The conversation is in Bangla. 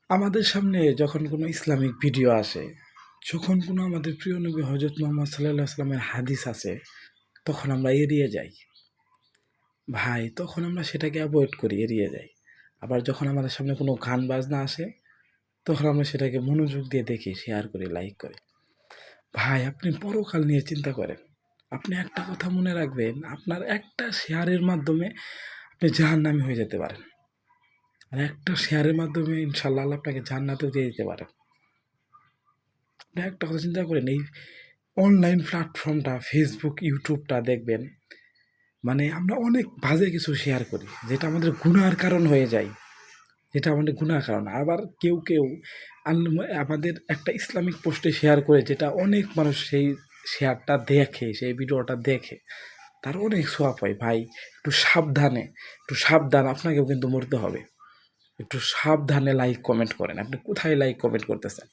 আমাদের সামনে যখন কোনো ইসলামিক ভিডিও আসে, যখন কোনো আমাদের প্রিয় নবী হজরত মুহাম্মদ সাল্লাল্লাহু আলাইহি সাল্লামের হাদিস আসে, তখন আমরা এড়িয়ে যাই। ভাই, তখন আমরা সেটাকে অ্যাভয়েড করি, এড়িয়ে যাই। আবার যখন আমাদের সামনে কোনো গান বাজনা আসে, তখন আমরা সেটাকে মনোযোগ দিয়ে দেখি, শেয়ার করি, লাইক করি। ভাই, আপনি পরকাল নিয়ে চিন্তা করেন। আপনি একটা কথা মনে রাখবেন, আপনার একটা শেয়ারের মাধ্যমে আপনি জাহান্নামী হয়ে যেতে পারেন। আর একটা শেয়ারের মাধ্যমে ইনশাআল্লাহ আল্লাহ আপনাকে জান্নাতেও দিয়ে দিতে পারেন। আপনি একটা কথা চিন্তা করেন, এই অনলাইন প্ল্যাটফর্মটা ফেসবুক, ইউটিউবটা দেখবেন, মানে আমরা অনেক বাজে কিছু শেয়ার করি, যেটা আমাদের গুনার কারণ হয়ে যায়, যেটা আমাদের গুনার কারণ। আবার কেউ কেউ আমাদের একটা ইসলামিক পোস্টে শেয়ার করে, যেটা অনেক মানুষ সেই শেয়ারটা দেখে, সেই ভিডিওটা দেখে, তার অনেক সোয়াব হয়। ভাই, একটু সাবধানে, একটু সাবধান, আপনাকেও কিন্তু মরতে হবে। একটু সাবধানে লাইক কমেন্ট করেন। আপনি কোথায় লাইক কমেন্ট করতেছেন?